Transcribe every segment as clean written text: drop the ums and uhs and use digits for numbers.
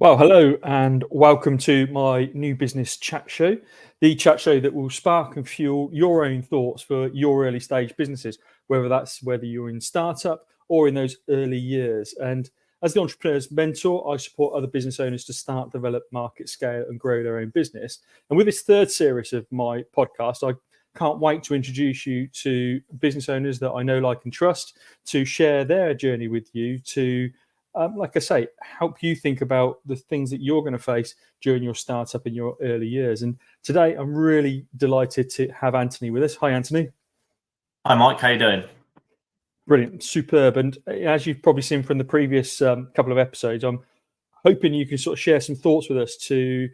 Well, hello and welcome to my new business chat show, the chat show that will spark and fuel your own thoughts for your early stage businesses, whether you're in startup or in those early years. And as the entrepreneur's mentor, I support other business owners to start, develop, market, scale, and grow their own business. And with this third series of my podcast, I can't wait to introduce you to business owners that I know, like, and trust to share their journey with you to like I say, help you think about the things that you're going to face during your startup in your early years. And today, I'm really delighted to have Anthony with us. Hi, Anthony. Hi, Mike. How you doing? Brilliant, superb. And as you've probably seen from the previous couple of episodes, I'm hoping you can sort of share some thoughts with us to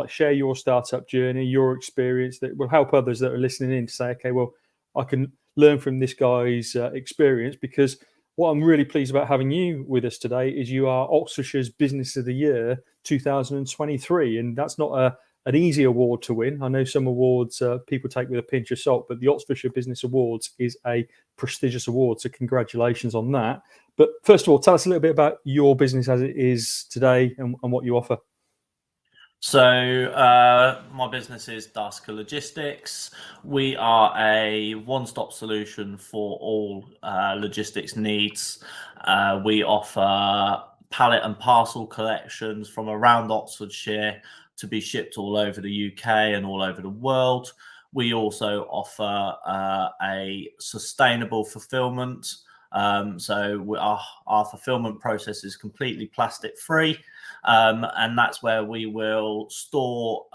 share your startup journey, your experience that will help others that are listening in to say, okay, well, I can learn from this guy's experience, because what I'm really pleased about having you with us today is you are Oxfordshire's Business of the Year 2023. And that's not an easy award to win. I know some awards people take with a pinch of salt, but the Oxfordshire Business Awards is a prestigious award. So congratulations on that. But first of all, tell us a little bit about your business as it is today and what you offer. So my business is Darcia Logistics. We are a one-stop solution for all logistics needs. We offer pallet and parcel collections from around Oxfordshire to be shipped all over the UK and all over the world. We also offer a sustainable fulfillment. So our fulfillment process is completely plastic free. And that's where we will store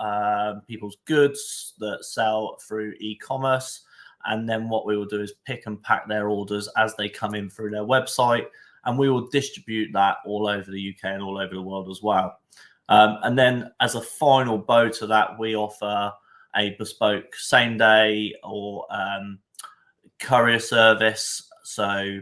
people's goods that sell through e-commerce. And then what we will do is pick and pack their orders as they come in through their website. And we will distribute that all over the UK and all over the world as well. And then as a final bow to that, we offer a bespoke same day or courier service. So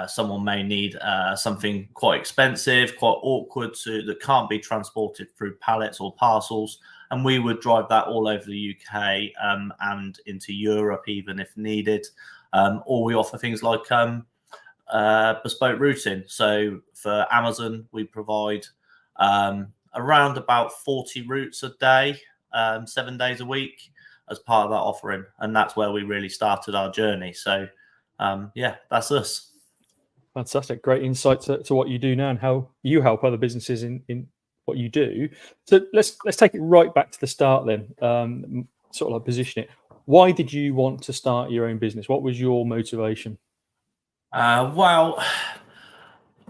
someone may need something quite expensive, quite awkward, that can't be transported through pallets or parcels, and we would drive that all over the UK and into Europe even if needed. Or we offer things like bespoke routing. So for Amazon, we provide around about 40 routes a day, 7 days a week as part of that offering, and that's where we really started our journey. So yeah, that's us. Fantastic. Great insight to what you do now and how you help other businesses in what you do. So let's take it right back to the start then, sort of like position it. Why did you want to start your own business? What was your motivation? Well,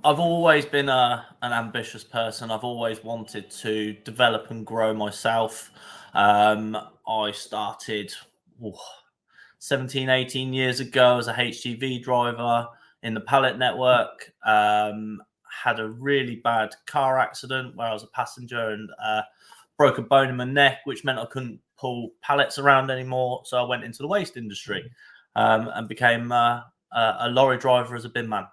I've always been an ambitious person. I've always wanted to develop and grow myself. I started 17, 18 years ago as a HGV driver in the pallet network. Had a really bad car accident where I was a passenger and broke a bone in my neck, which meant I couldn't pull pallets around anymore. So I went into the waste industry and became a lorry driver as a bin man.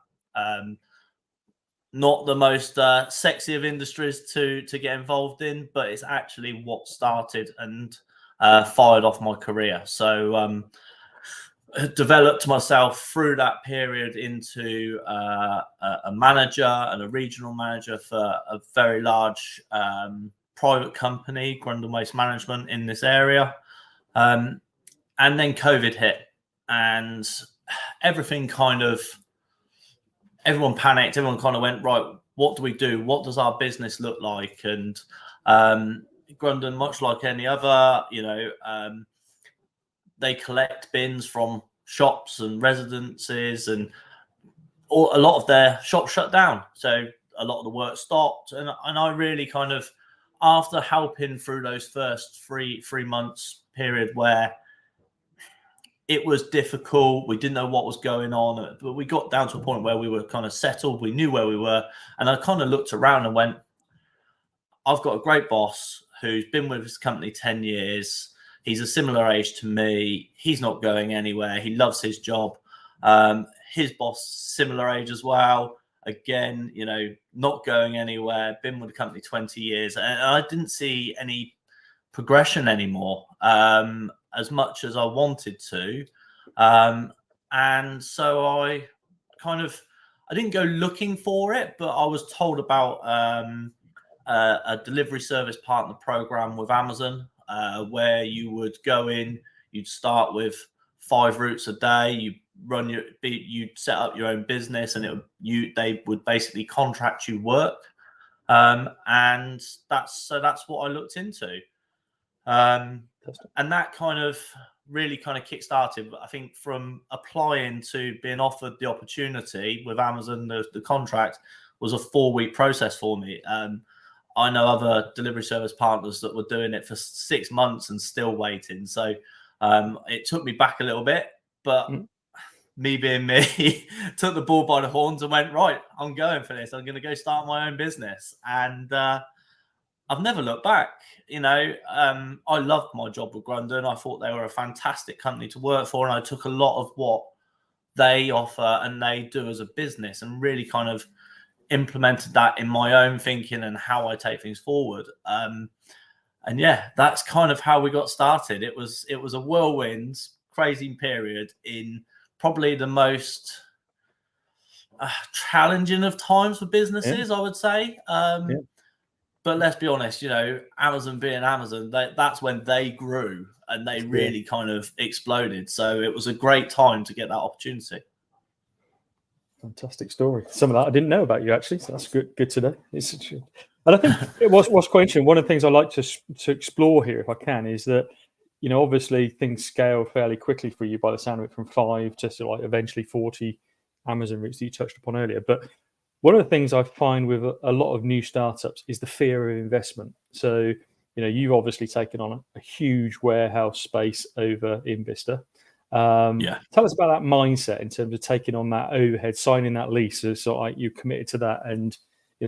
Not the most sexy of industries to get involved in, but it's actually what started and fired off my career. So developed myself through that period into a manager and a regional manager for a very large private company, Grundle Waste Management, in this area. And then COVID hit and everyone panicked. Everyone kind of went, right, what do we do? What does our business look like? And Grundle, much like any other, they collect bins from shops and residences, and a lot of their shops shut down. So a lot of the work stopped. And I really kind of, after helping through those first three months period where it was difficult, we didn't know what was going on, but we got down to a point where we were kind of settled. We knew where we were. And I kind of looked around and went, I've got a great boss who's been with his company 10 years. He's a similar age to me. He's not going anywhere. He loves his job. His boss, similar age as well. Again, not going anywhere. Been with the company 20 years. And I didn't see any progression anymore as much as I wanted to. And so I didn't go looking for it, but I was told about a delivery service partner program with Amazon, where you would go in, you'd start with 5 routes a day, you set up your own business, and they would basically contract you work, and that's what I looked into, and that kind of really kind of kick-started. I think from applying to being offered the opportunity with Amazon, the contract was a 4-week process for me. I know other delivery service partners that were doing it for 6 months and still waiting. So it took me back a little bit, but me being me, took the bull by the horns and went, right, I'm going for this. I'm going to go start my own business. And I've never looked back. I loved my job with Grundon. I thought they were a fantastic company to work for. And I took a lot of what they offer and they do as a business and really kind of implemented that in my own thinking and how I take things forward. And yeah, that's kind of how we got started. It was a whirlwind, crazy period in probably the most challenging of times for businesses, I would say. But let's be honest, Amazon being Amazon, that's when they grew and they really kind of exploded. So it was a great time to get that opportunity. Fantastic story. Some of that I didn't know about you, actually. So that's good to know. And I think what's quite interesting, one of the things I like to explore here, if I can, is that, obviously things scale fairly quickly for you by the sound of it, from 5 to like eventually 40 Amazon routes that you touched upon earlier. But one of the things I find with a lot of new startups is the fear of investment. So, you've obviously taken on a huge warehouse space over in Vista. Tell us about that mindset in terms of taking on that overhead, signing that lease. So like you committed to that, and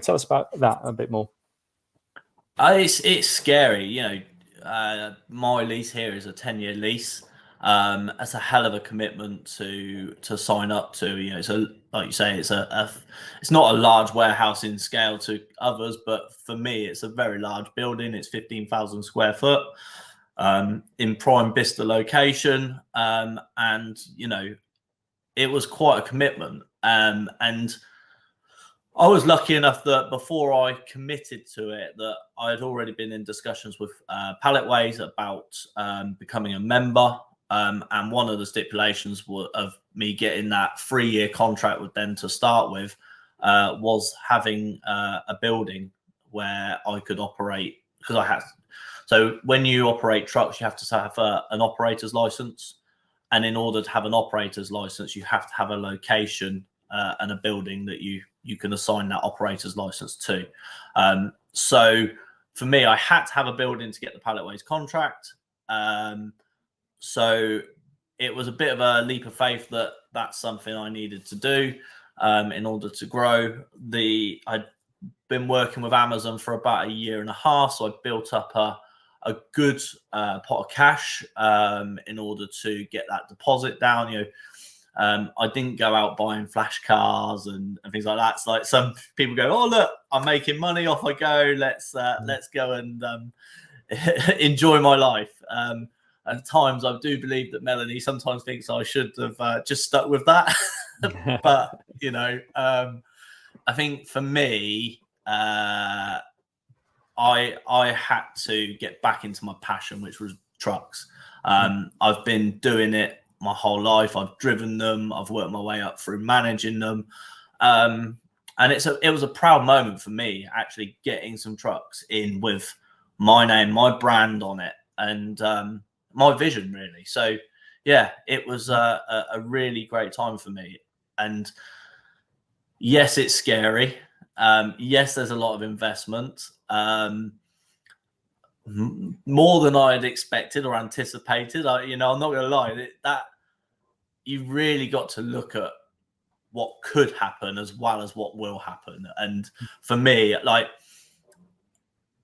tell us about that a bit more. It's scary. My lease here is a 10-year lease. It's a hell of a commitment to sign up to. So like you say, it's not a large warehouse in scale to others, but for me, it's a very large building. It's 15,000 square foot. In prime Bicester location, and it was quite a commitment, and I was lucky enough that before I committed to it, that I had already been in discussions with Palletways about becoming a member, and one of the stipulations of me getting that 3-year contract with them to start with was having a building where I could operate, because I had. So when you operate trucks, you have to have an operator's license. And in order to have an operator's license, you have to have a location and a building that you can assign that operator's license to. So for me, I had to have a building to get the Palletways contract. So it was a bit of a leap of faith that that's something I needed to do in order to grow. I'd been working with Amazon for about 1.5 years, so I built up a good pot of cash in order to get that deposit down. I didn't go out buying flash cars and things like that. It's like some people go, "Oh, look, I'm making money. Off I go. Let's go and enjoy my life." At times, I do believe that Melanie sometimes thinks I should have just stuck with that. But I think for me, I had to get back into my passion, which was trucks. I've been doing it my whole life. I've driven them. I've worked my way up through managing them. And it was a proud moment for me, actually getting some trucks in with my name, my brand on it, and my vision, really. So yeah, it was a really great time for me. And yes, it's scary. Yes, there's a lot of investment. More than I had expected or anticipated. I'm not going to lie, that you really got to look at what could happen as well as what will happen. And for me, like,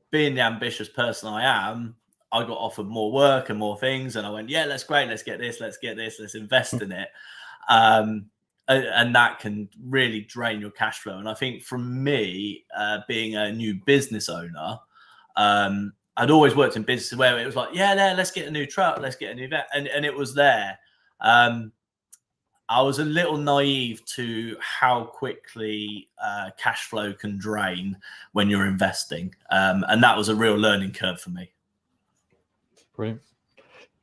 being the ambitious person I am, I got offered more work and more things, and I went, yeah, that's great. Let's get this. Let's invest in it. And that can really drain your cash flow. And I think for me, being a new business owner, I'd always worked in businesses where it was like, yeah, let's get a new truck, let's get a new vet, and it was there. I was a little naive to how quickly cash flow can drain when you're investing. And that was a real learning curve for me. Brilliant.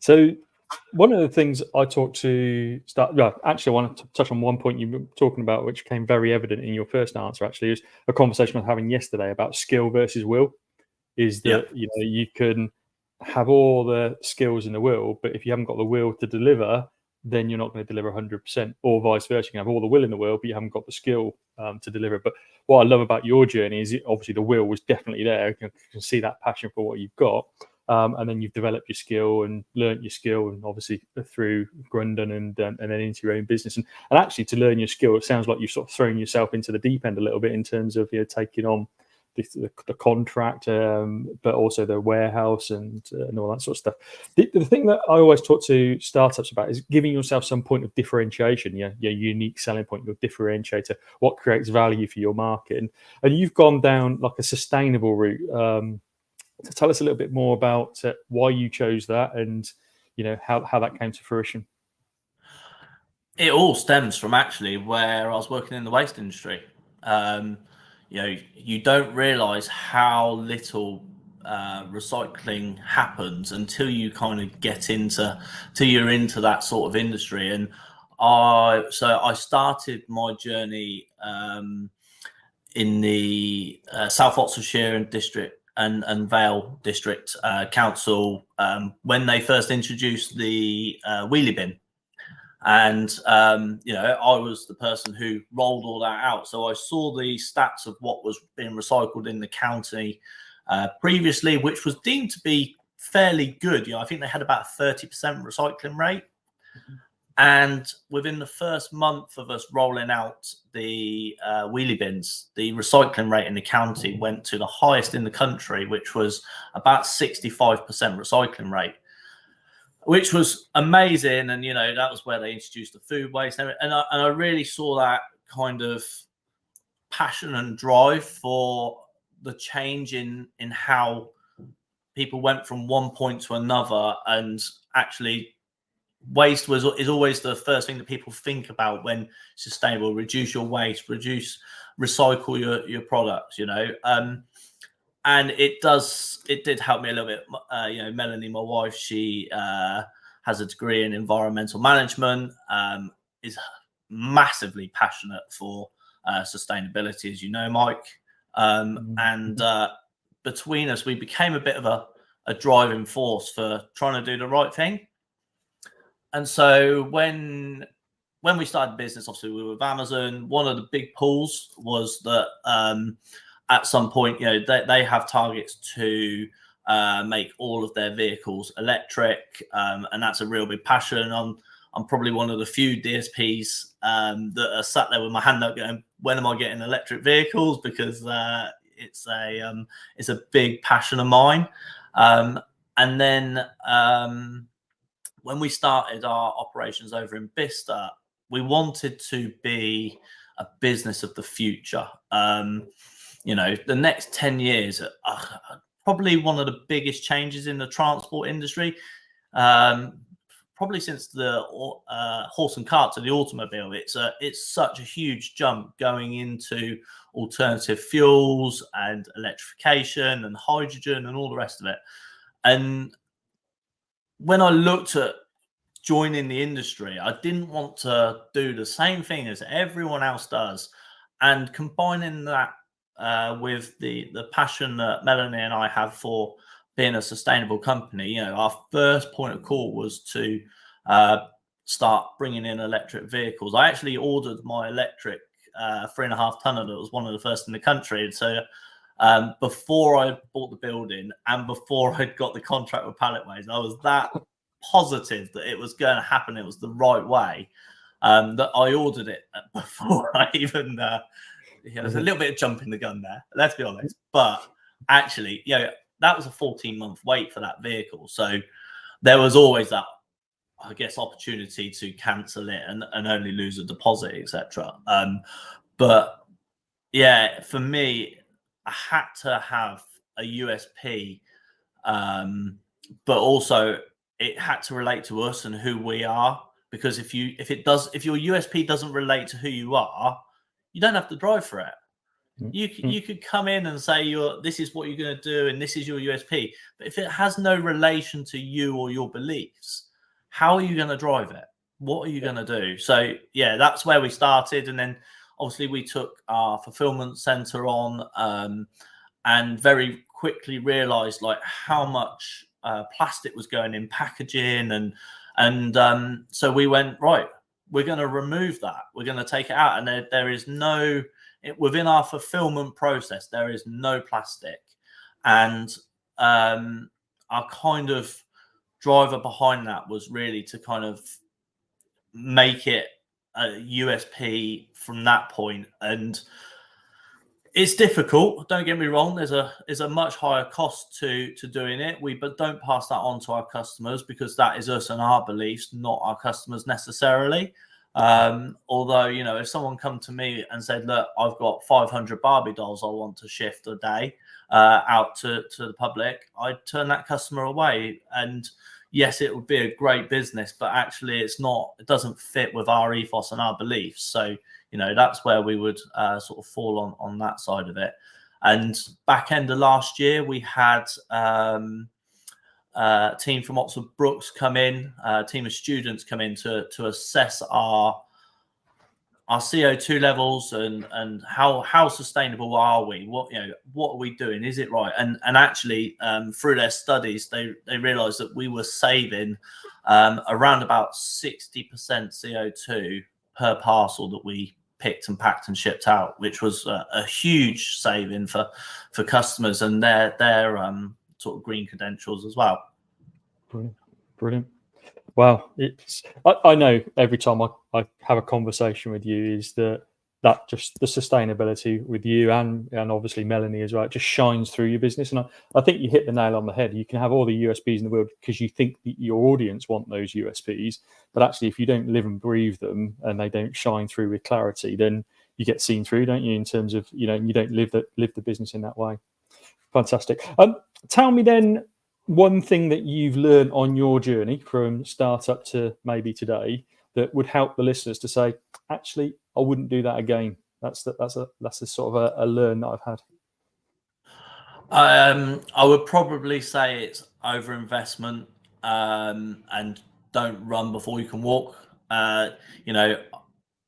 So one of the things I talked to actually, I want to touch on one point you were talking about, which became very evident in your first answer, actually, is a conversation I was having yesterday about skill versus will. Is that, you can have all the skills in the will, but if you haven't got the will to deliver, then you're not going to deliver 100%, or vice versa. You can have all the will in the world, but you haven't got the skill to deliver. But what I love about your journey is obviously the will was definitely there. You can see that passion for what you've got. And then you've developed your skill and learnt your skill, and obviously through Grundon and then into your own business. And actually, to learn your skill, it sounds like you've sort of thrown yourself into the deep end a little bit in terms of taking on the contract, but also the warehouse and all that sort of stuff. The thing that I always talk to startups about is giving yourself some point of differentiation, your unique selling point, your differentiator, what creates value for your market. And you've gone down like a sustainable route. So tell us a little bit more about why you chose that, and how that came to fruition. It all stems from actually where I was working in the waste industry. You don't realize how little recycling happens until you kind of get you're into that sort of industry. And I started my journey in the South Oxfordshire district and Vale district council when they first introduced the wheelie bin. And, I was the person who rolled all that out. So I saw the stats of what was being recycled in the county previously, which was deemed to be fairly good. I think they had about a 30% recycling rate. And within the first month of us rolling out the wheelie bins, the recycling rate in the county went to the highest in the country, which was about 65% recycling rate, which was amazing. And, that was where they introduced the food waste. And I really saw that kind of passion and drive for the change in how people went from one point to another. And actually, waste is always the first thing that people think about when sustainable. Reduce your waste, recycle your products, and it did help me a little bit. Melanie, my wife, she has a degree in environmental management, is massively passionate for sustainability, as you know, Mike. And between us, we became a bit of a driving force for trying to do the right thing. And so when we started the business, obviously we were with Amazon. One of the big pulls was that at some point, they have targets to make all of their vehicles electric, and that's a real big passion. I'm probably one of the few DSPs that are sat there with my hand up going, when am I getting electric vehicles? Because it's a big passion of mine. And then when we started our operations over in Bicester, we wanted to be a business of the future. The next 10 years are probably one of the biggest changes in the transport industry. Probably since the horse and cart to the automobile. It's such a huge jump going into alternative fuels and electrification and hydrogen and all the rest of it. And when I looked at joining the industry, I didn't want to do the same thing as everyone else does. And combining that with the passion that Melanie and I have for being a sustainable company, our first point of call was to start bringing in electric vehicles. I actually ordered my electric 3.5 tonner that was one of the first in the country. So before I bought the building and before I'd got the contract with Palletways, I was that positive that it was going to happen. It was the right way, that I ordered it before I even there's a little bit of jumping the gun there, let's be honest. But actually, that was a 14-month wait for that vehicle. So there was always that, I guess, opportunity to cancel it and only lose a deposit, etc. But yeah, for me, I had to have a USP, but also it had to relate to us and who we are. because if your USP doesn't relate to who you are, you don't have to drive for it. You could come in and say this is what you're going to do and this is your USP, but if it has no relation to you or your beliefs, how are you going to drive it? What are you going to do? So yeah, that's where we started, and then obviously we took our fulfillment center on, and very quickly realized like how much plastic was going in packaging, and so we went, right, we're going to remove that, we're going to take it out, and there is no, within our fulfillment process there is no plastic. And our kind of driver behind that was really to kind of make it a USP from that point. And it's difficult, don't get me wrong, there's a much higher cost to doing it. But don't pass that on to our customers, because that is us and our beliefs, not our customers necessarily. Although, you know, if someone come to me and said, look, I've got 500 Barbie dolls I want to shift a day out to the public, I'd turn that customer away. And yes, it would be a great business, but actually it doesn't fit with our ethos and our beliefs. So, you know, that's where we would sort of fall on that side of it. And back end of last year, we had a team from Oxford Brookes come in, a team of students come in to assess our CO2 levels and how sustainable are we? What are we doing? Is it right? And actually, through their studies, they realised that we were saving around about 60% CO2 per parcel that we picked and packed and shipped out, which was a huge saving for customers and their sort of green credentials as well. Brilliant. Wow, I know every time I have a conversation with you is that just the sustainability with you and obviously Melanie as well, it just shines through your business. And I think you hit the nail on the head. You can have all the USPs in the world because you think that your audience want those USPs, but actually if you don't live and breathe them and they don't shine through with clarity, then you get seen through, don't you, in terms of, you know, you don't live the business in that way. Fantastic. Tell me then one thing that you've learned on your journey from startup to maybe today that would help the listeners to say, actually, I wouldn't do that again. That's a sort of a learn that I've had. I would probably say it's overinvestment, and don't run before you can walk. You know,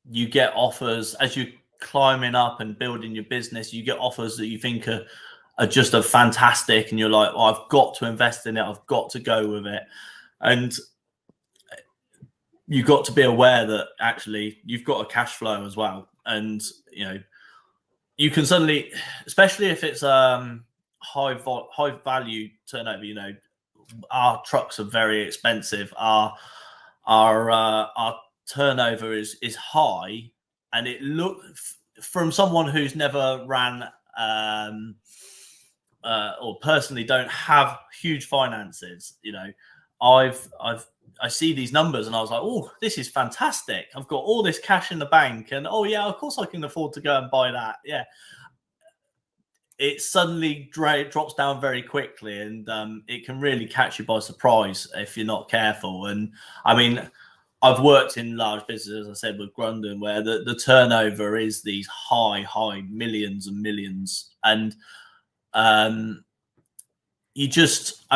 you get offers as you're climbing up and building your business. You get offers that you think are just a fantastic, and you're like, well, I've got to invest in it. I've got to go with it. And you've got to be aware that actually you've got a cash flow as well. And, you know, you can suddenly, especially if it's high value turnover, you know, our trucks are very expensive. Our turnover is high, and it from someone who's never ran or personally don't have huge finances, you know, I see these numbers and I was like, oh, this is fantastic. I've got all this cash in the bank, and oh yeah, of course I can afford to go and buy that. Yeah. It suddenly drops down very quickly, and it can really catch you by surprise if you're not careful. And I mean, I've worked in large businesses, as I said, with Grundon, where the turnover is these high millions and millions. And I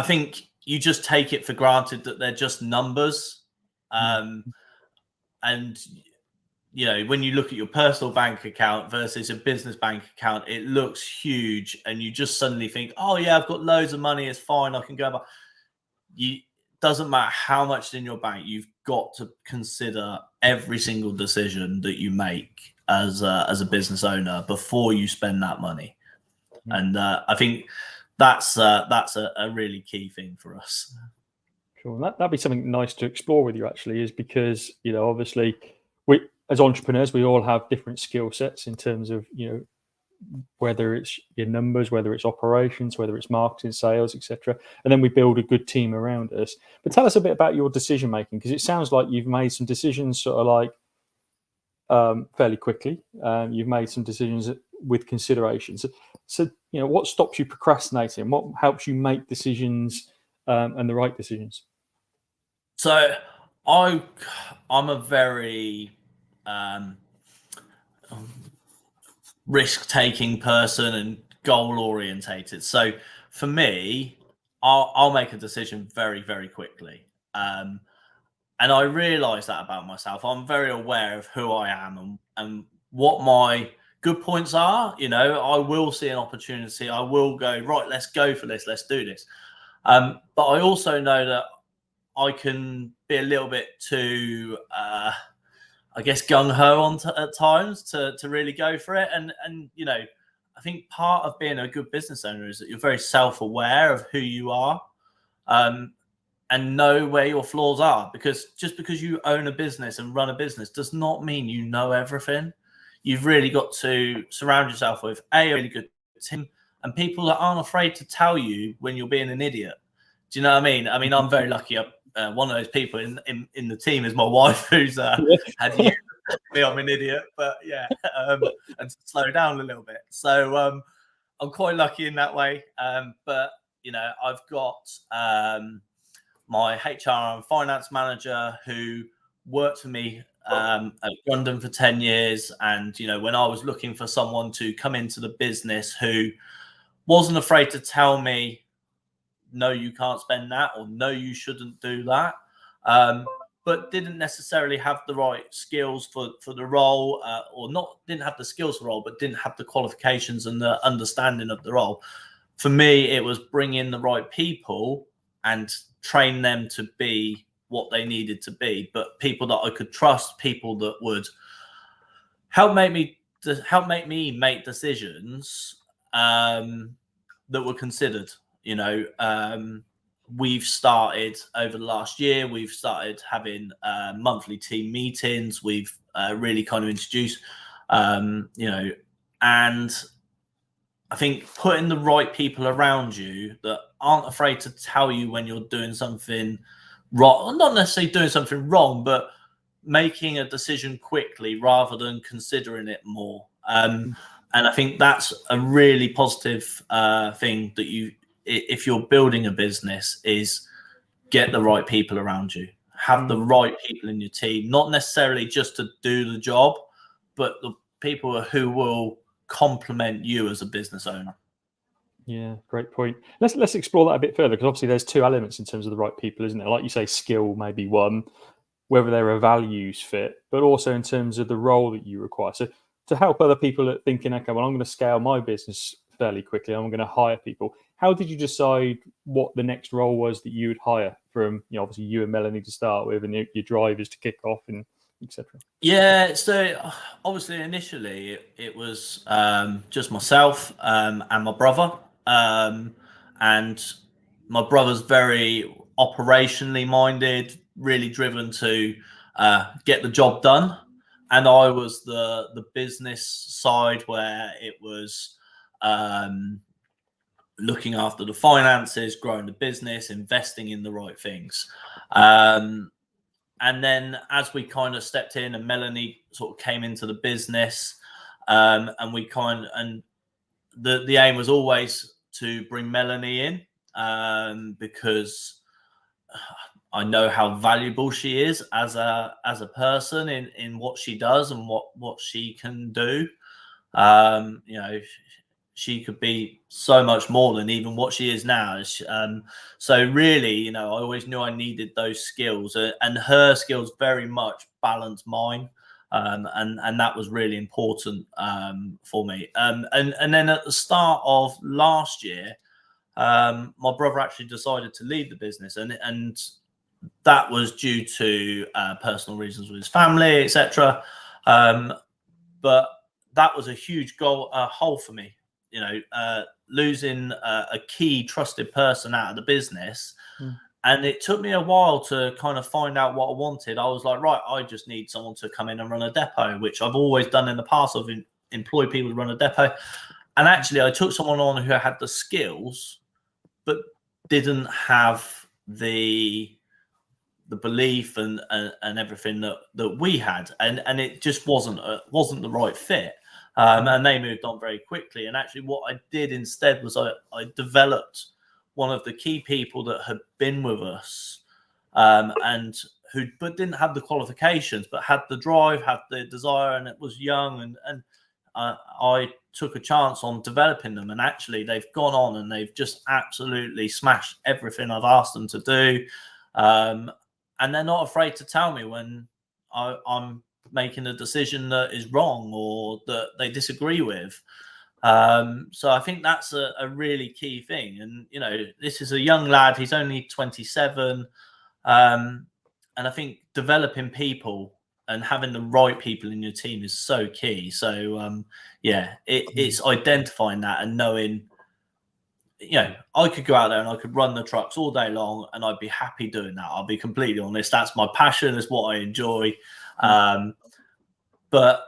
think you just take it for granted that they're just numbers. And, you know, when you look at your personal bank account versus a business bank account, it looks huge. And you just suddenly think, oh yeah, I've got loads of money. It's fine. I can go. But doesn't matter how much is in your bank. You've got to consider every single decision that you make as a business owner before you spend that money. And I think that's a really key thing for us. Sure. That'd be something nice to explore with you, actually, is because, you know, obviously we, as entrepreneurs, we all have different skill sets in terms of, you know, whether it's your numbers, whether it's operations, whether it's marketing, sales, etc. And then we build a good team around us. But tell us a bit about your decision making, because it sounds like you've made some decisions sort of like fairly quickly. You've made some decisions with considerations. So, you know, what stops you procrastinating? What helps you make decisions and the right decisions? So I'm a very risk-taking person and goal-orientated. So for me, I'll make a decision very, very quickly. And I realise that about myself. I'm very aware of who I am and what my good points are. I will see an opportunity. I will go, right, let's go for this. Let's do this. But I also know that I can be a little bit too, I guess, gung ho at times to really go for it. And I think part of being a good business owner is that you're very self-aware of who you are, and know where your flaws are. Because just because you own a business and run a business does not mean you know everything. You've really got to surround yourself with a really good team and people that aren't afraid to tell you when you're being an idiot. Do you know what I mean? I mean, I'm very lucky. One of those people in the team is my wife, who's had years of me I'm an idiot, but yeah, and to slow down a little bit. So I'm quite lucky in that way. But I've got my HR and finance manager who worked for me at London for 10 years. And, when I was looking for someone to come into the business who wasn't afraid to tell me, no, you can't spend that, or no, you shouldn't do that, but didn't necessarily have the right skills for the role, or didn't have the skills for the role, but didn't have the qualifications and the understanding of the role. For me, it was bring in the right people and train them to be what they needed to be, but people that I could trust, people that would help make me make decisions that were considered. We've started over the last year, we've started having monthly team meetings. We've really kind of introduced, and I think putting the right people around you that aren't afraid to tell you when you're doing something wrong, not necessarily doing something wrong, but making a decision quickly rather than considering it more. And I think that's a really positive thing that if you're building a business, is get the right people around you, have the right people in your team, not necessarily just to do the job, but the people who will complement you as a business owner. Yeah, great point. Let's explore that a bit further, because obviously there's two elements in terms of the right people, isn't there? Like you say, skill may be one, whether they're a values fit, but also in terms of the role that you require. So to help other people at thinking, okay, well, I'm going to scale my business fairly quickly, I'm going to hire people. How did you decide what the next role was that you would hire from, obviously you and Melanie to start with, and your drivers to kick off, and etc.? Yeah, so obviously initially it was just myself and my brother. And my brother's very operationally minded, really driven to get the job done. And I was the business side, where it was looking after the finances, growing the business, investing in the right things. And then as we kind of stepped in and Melanie sort of came into the business, and the aim was always to bring Melanie in, because I know how valuable she is as a person in what she does and what she can do. She could be so much more than even what she is now. So really, I always knew I needed those skills, and her skills very much balance mine. And that was really important for me. And then at the start of last year, my brother actually decided to leave the business, and that was due to personal reasons with his family, etc. But that was a huge hole for me. Losing a key trusted person out of the business. And it took me a while to kind of find out what I wanted. I was like, right, I just need someone to come in and run a depot, which I've always done in the past. I've employed people to run a depot. And actually, I took someone on who had the skills, but didn't have the belief and everything that we had. And it just wasn't the right fit. And they moved on very quickly. And actually what I did instead was I developed one of the key people that had been with us, and who but didn't have the qualifications, but had the drive, had the desire, and it was young. And I took a chance on developing them, and actually they've gone on and they've just absolutely smashed everything I've asked them to do. And they're not afraid to tell me when I'm making a decision that is wrong or that they disagree with. So I think that's a really key thing. And, you know, this is a young lad. He's only 27. And I think developing people and having the right people in your team is so key. So, it's identifying that and knowing, you know, I could go out there and I could run the trucks all day long and I'd be happy doing that. I'll be completely honest. That's my passion. It's what I enjoy. But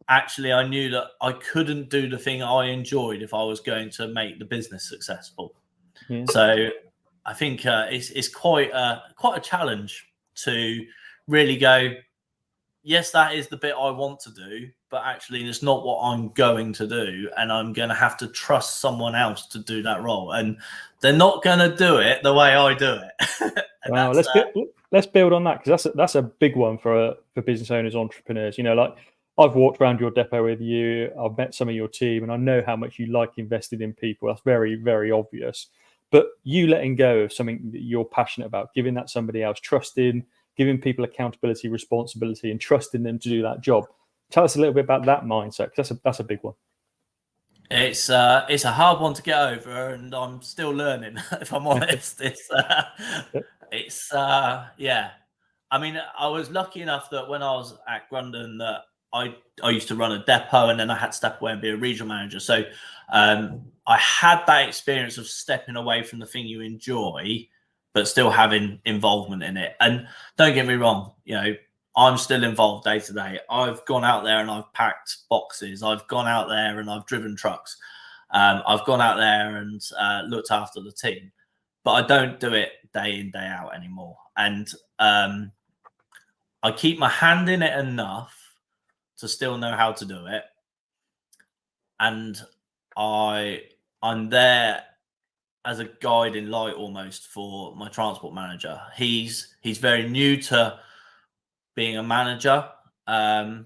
actually, I knew that I couldn't do the thing I enjoyed if I was going to make the business successful. Yeah. So I think it's quite a challenge to really go, yes, that is the bit I want to do, but actually it's not what I'm going to do. And I'm going to have to trust someone else to do that role. And they're not going to do it the way I do it. Wow, let's build on that, because that's a big one for business owners, entrepreneurs. You know, like, I've walked around your depot with you, I've met some of your team, and I know how much you like investing in people. That's very, very obvious. But you letting go of something that you're passionate about, giving that somebody else, trusting, giving people accountability, responsibility, and trusting them to do that job. Tell us a little bit about that mindset, because that's a big one. It's a hard one to get over, and I'm still learning, if I'm honest. I mean, I was lucky enough that when I was at Grundon that I used to run a depot, and then I had to step away and be a regional manager. So I had that experience of stepping away from the thing you enjoy, but still having involvement in it. And don't get me wrong, you know, I'm still involved day to day. I've gone out there and I've packed boxes. I've gone out there and I've driven trucks. I've gone out there and looked after the team, but I don't do it day in, day out anymore. And I keep my hand in it enough to still know how to do it. And I'm there as a guiding light almost for my transport manager. He's very new to being a manager. And,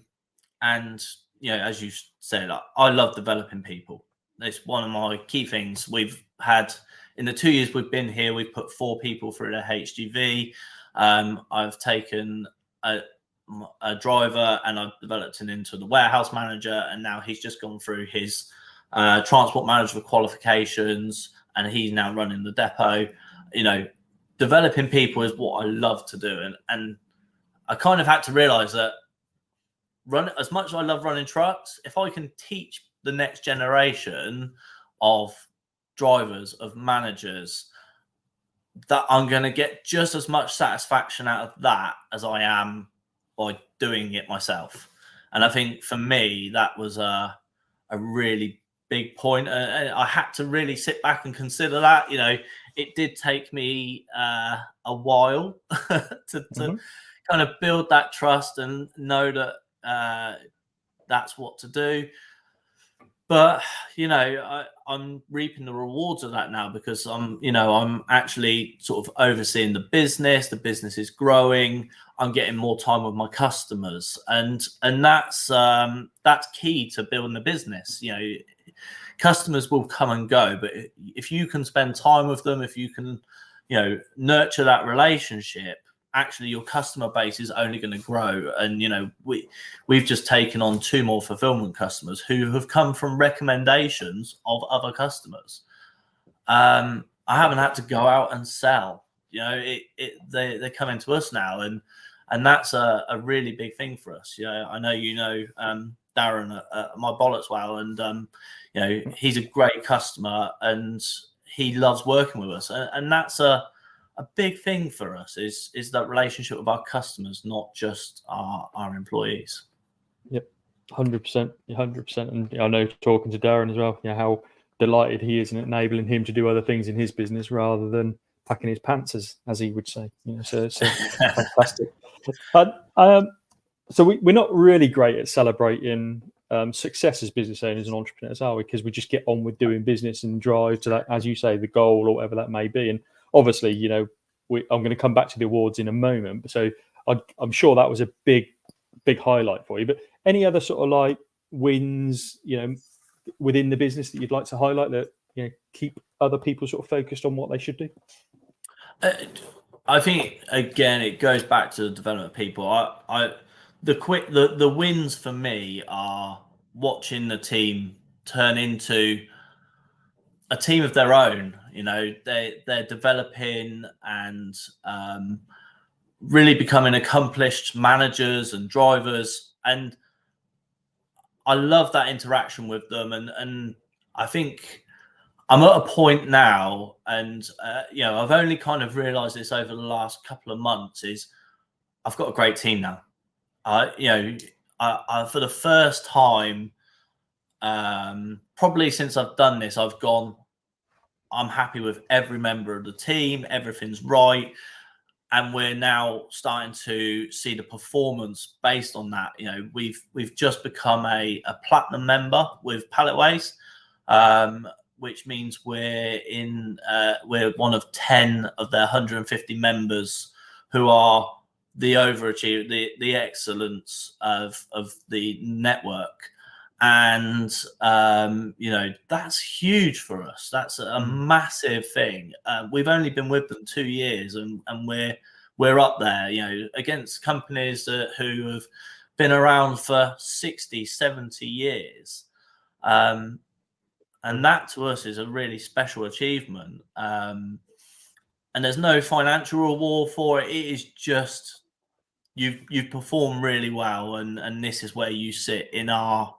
you know, as you say, like, I love developing people. It's one of my key things. We've had, in the 2 years we've been here, we've put 4 people through the HGV. I've taken a driver and I've developed him into the warehouse manager, and now he's just gone through his transport manager qualifications, and he's now running the depot. You know, developing people is what I love to do, and I kind of had to realize that as much as I love running trucks, if I can teach the next generation of drivers, of managers, that I'm going to get just as much satisfaction out of that as I am by doing it myself. And I think for me, that was a really big point. I had to really sit back and consider that. You know, it did take me a while to kind of build that trust and know that that's what to do. But, you know, I'm reaping the rewards of that now, because I'm actually sort of overseeing the business. The business is growing. I'm getting more time with my customers, and that's key to building a business. You know, customers will come and go, but if you can spend time with them, if you can, you know, nurture that relationship, actually your customer base is only going to grow. And, you know, we've just taken on 2 more fulfillment customers who have come from recommendations of other customers. I haven't had to go out and sell. You know, they're coming to us now, and that's a really big thing for us. You know, I know Darren at my bollocks well, and you know, he's a great customer and he loves working with us, and that's a big thing for us is that relationship with our customers, not just our employees. Yep, 100%, 100%. And I know, talking to Darren as well, you know, how delighted he is in enabling him to do other things in his business rather than packing his pants, as he would say. You know, so fantastic. So we're not really great at celebrating success as business owners and entrepreneurs, are we? Because we just get on with doing business and drive to that, as you say, the goal or whatever that may be. And obviously, you know, I'm going to come back to the awards in a moment. So I'm sure that was a big highlight for you. But any other sort of like wins, within the business that you'd like to highlight that keep other people sort of focused on what they should do? I think again it goes back to the development of people. The wins for me are watching the team turn into a team of their own. They're developing and really becoming accomplished managers and drivers, and I love that interaction with them. And I think I'm at a point now, and I've only kind of realised this over the last couple of months, is I've got a great team now. I for the first time, probably since I've done this, I'm happy with every member of the team. Everything's right, and we're now starting to see the performance based on that. We've just become a platinum member with Palletways. Which means we're one of 10 of their 150 members who are the overachiever, the excellence of the network. And that's huge for us. That's a massive thing. We've only been with them 2 years, and we're up there, against companies who have been around for 60, 70 years. And that to us is a really special achievement. And there's no financial reward for it. It is just you've performed really well, and this is where you sit in our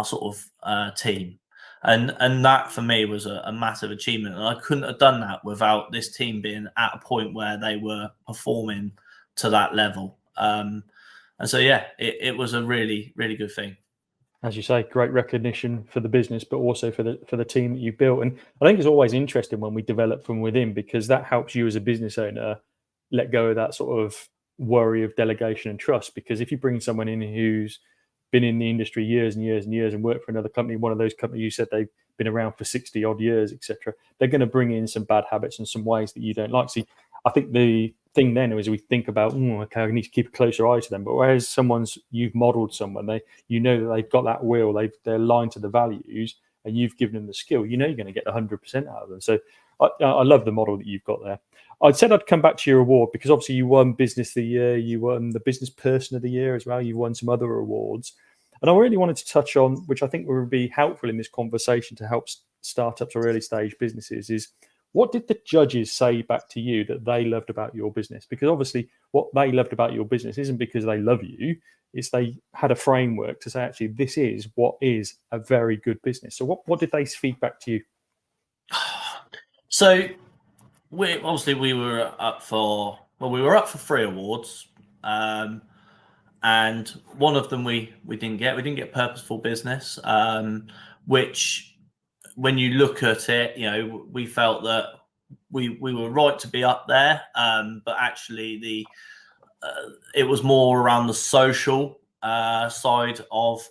sort of team. And that for me was a massive achievement. And I couldn't have done that without this team being at a point where they were performing to that level. And so it was a really, really good thing. As you say, great recognition for the business, but also for the team that you built. And I think it's always interesting when we develop from within, because that helps you as a business owner let go of that sort of worry of delegation and trust. Because if you bring someone in who's been in the industry years and years and years and worked for another company, one of those companies you said they've been around for 60 odd years, etc., they're going to bring in some bad habits and some ways that you don't like. See, I think the thing then is we think about, okay, I need to keep a closer eye to them. But whereas you've modelled someone, that they've got that will, they're aligned to the values, and you've given them the skill, you're going to get 100% out of them. So I love the model that you've got there. I said I'd come back to your award because obviously you won Business of the Year, you won the Business Person of the Year as well, you won some other awards. And I really wanted to touch on, which I think would be helpful in this conversation to help startups or early stage businesses, is what did the judges say back to you that they loved about your business? Because obviously what they loved about your business isn't because they love you, it's they had a framework to say, actually, this is what is a very good business. So what did they feed back to you? So we were up for 3 awards. And one of them we didn't get. We didn't get Purposeful Business, which, when you look at it, we felt that we were right to be up there, but actually it was more around the social side of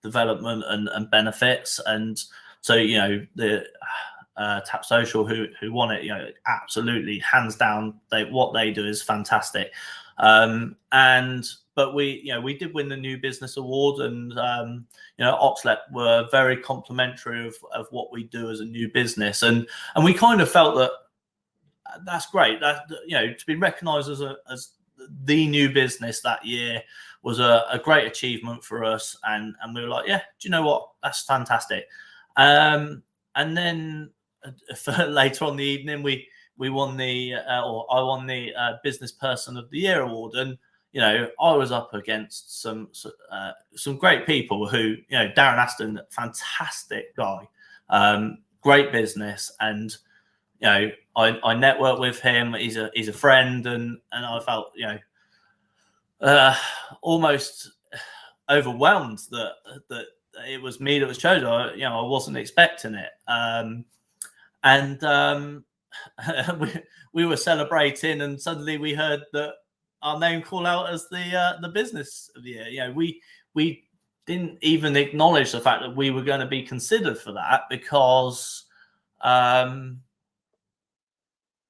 development and benefits. And so the Tattersall who won it, absolutely hands down, what they do is fantastic. But we did win the New Business Award, and Oxlep were very complimentary of what we do as a new business, and we kind of felt that that's great. That to be recognised as the new business that year was a great achievement for us, and we were like, yeah, do you know what? That's fantastic. And then for later on the evening, we won I won the Business Person of the Year award, and I was up against some great people who, Darren Aston, fantastic guy, great business, and I networked with him. He's a friend, and I felt almost overwhelmed that it was me that was chosen. I wasn't expecting it, and we were celebrating, and suddenly we heard that our name call out as the Business of the Year. We didn't even acknowledge the fact that we were going to be considered for that, because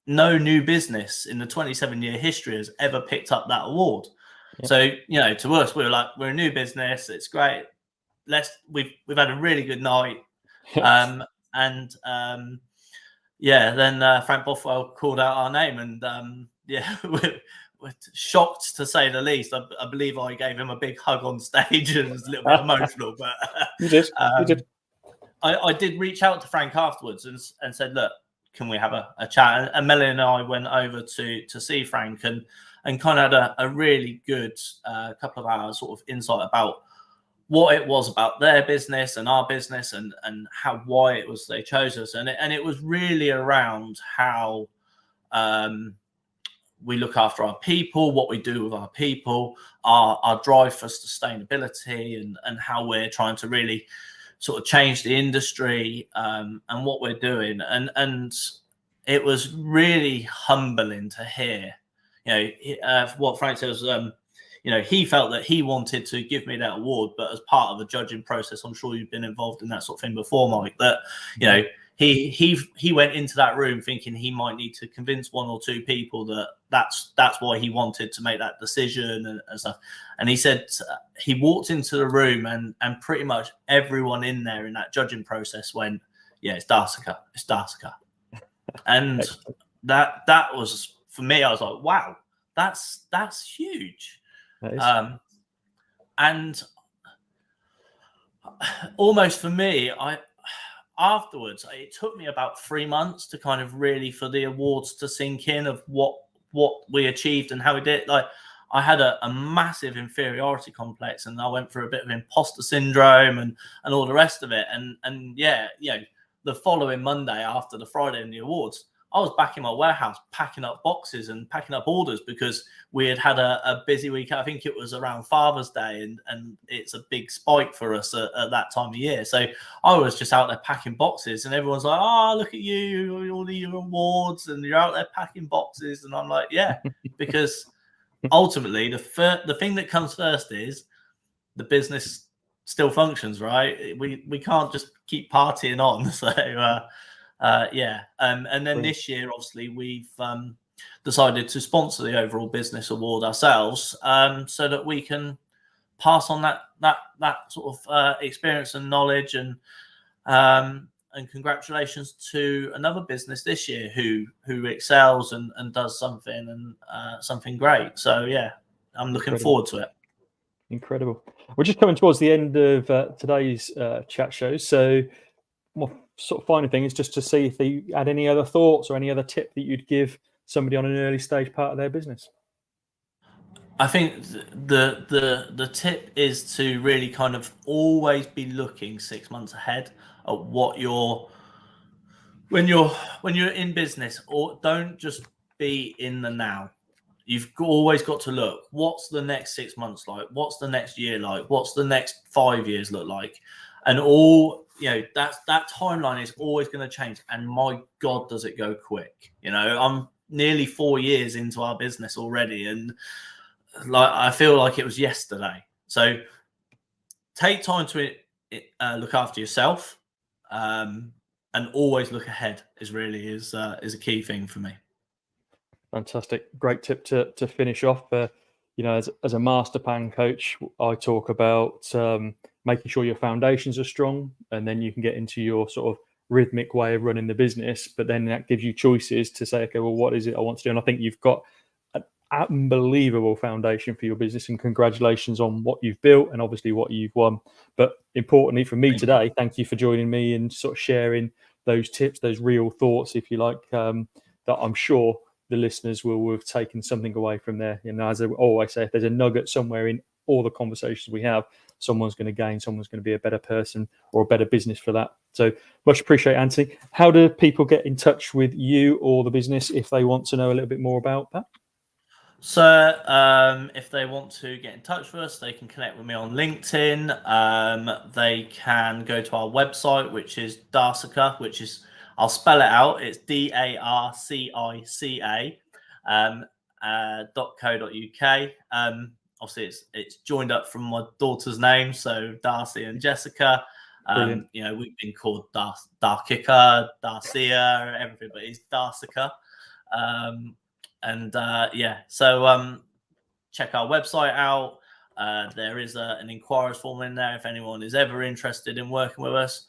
no new business in the 27-year history has ever picked up that award. Yeah. So, to us, we were like, we're a new business. It's great. We've had a really good night. Then Frank Bothwell called out our name, and we're shocked to say the least. I believe I gave him a big hug on stage and it was a little bit emotional. But you did. I did reach out to Frank afterwards and said, look, can we have a chat? And Melanie and I went over to see Frank and kind of had a really good couple of hours sort of insight about what it was about their business and our business and why it was they chose us. And it was really around how we look after our people, what we do with our people, our drive for sustainability, and how we're trying to really sort of change the industry and what we're doing. And it was really humbling to hear, what Frank said was, he felt that he wanted to give me that award, but as part of a judging process. I'm sure you've been involved in that sort of thing before, Mike, that, he went into that room thinking he might need to convince one or two people that's why he wanted to make that decision and stuff. And he said he walked into the room and pretty much everyone in there in that judging process went, yeah, it's Darcia. And that was, for me, I was like, wow, that's huge. That is. And almost for me, afterwards, it took me about 3 months to kind of really for the awards to sink in of what we achieved and how we did. Like, I had a massive inferiority complex, and I went through a bit of imposter syndrome and all the rest of it. And the following Monday after the Friday and the awards, I was back in my warehouse packing up boxes and packing up orders because we had a busy week. I think it was around Father's Day, and it's a big spike for us at that time of year. So I was just out there packing boxes, and everyone's like, "Oh, look at you, all your awards, and you're out there packing boxes." And I'm like, "Yeah," because ultimately the thing that comes first is the business still functions, right? We can't just keep partying on. So and then this year, obviously, we've decided to sponsor the overall business award ourselves, so that we can pass on that sort of experience and knowledge. And congratulations to another business this year who excels and does something great. So yeah, I'm looking forward to it. Incredible. We're just coming towards the end of today's chat show. So my sort of final thing is just to see if you had any other thoughts or any other tip that you'd give somebody on an early stage part of their business. I think the tip is to really kind of always be looking 6 months ahead at what when you're in business, or don't just be in the now. You've always got to look, what's the next 6 months like? What's the next year like? What's the next 5 years look like? And that timeline is always going to change. And my God, does it go quick? I'm nearly 4 years into our business already, and I feel like it was yesterday. So take time to look after yourself, and always look ahead is a key thing for me. Fantastic. Great tip to finish off. As a master plan coach, I talk about making sure your foundations are strong, and then you can get into your sort of rhythmic way of running the business. But then that gives you choices to say, okay, well, what is it I want to do? And I think you've got an unbelievable foundation for your business, and congratulations on what you've built and obviously what you've won. But importantly for me today, thank you for joining me and sort of sharing those tips, those real thoughts, if you like, that I'm sure the listeners will have taken something away from there. As I always say, if there's a nugget somewhere in all the conversations we have, someone's going to gain, someone's going to be a better person or a better business for that. So much appreciate, Anthony. How do people get in touch with you or the business if they want to know a little bit more about that? So if they want to get in touch with us, they can connect with me on LinkedIn. They can go to our website, which is Darcia, which is, I'll spell it out. It's DARCICA .co.uk. Obviously, it's joined up from my daughter's name, so Darcy and Jessica. We've been called Darcica, Darcia, everything, but it's Darcia. So check our website out. There is an inquiries form in there if anyone is ever interested in working with us.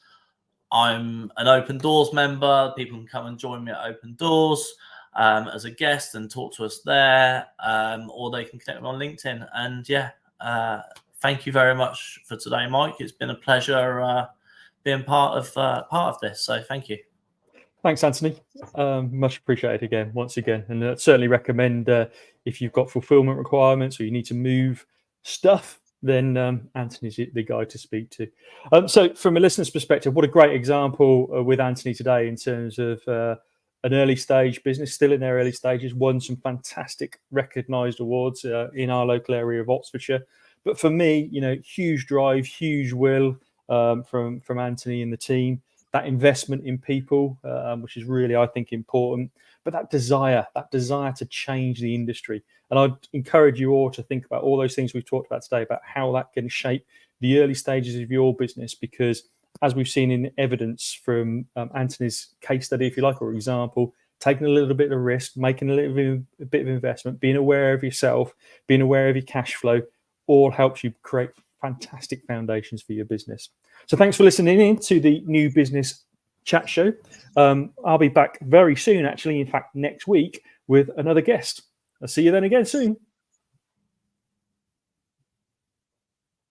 I'm an Open Doors member. People can come and join me at Open Doors as a guest and talk to us there, or they can connect me on LinkedIn. And thank you very much for today, Mike. It's been a pleasure being part of this. So thank you. Thanks, Anthony. Much appreciated once again. And certainly recommend if you've got fulfillment requirements or you need to move stuff, then Anthony's the guy to speak to. So from a listener's perspective, what a great example with Anthony today in terms of an early stage business, still in their early stages, won some fantastic recognised awards in our local area of Oxfordshire. But for me, huge drive, huge will from Anthony and the team. That investment in people, which is really, I think, important, but that desire to change the industry. And I'd encourage you all to think about all those things we've talked about today, about how that can shape the early stages of your business, because as we've seen in evidence from Anthony's case study, if you like, or example, taking a little bit of risk, making a bit of investment, being aware of yourself, being aware of your cash flow, all helps you create fantastic foundations for your business. So thanks for listening in to the New Business Chat Show. I'll be back very soon, actually, in fact, next week with another guest. I'll see you then again soon.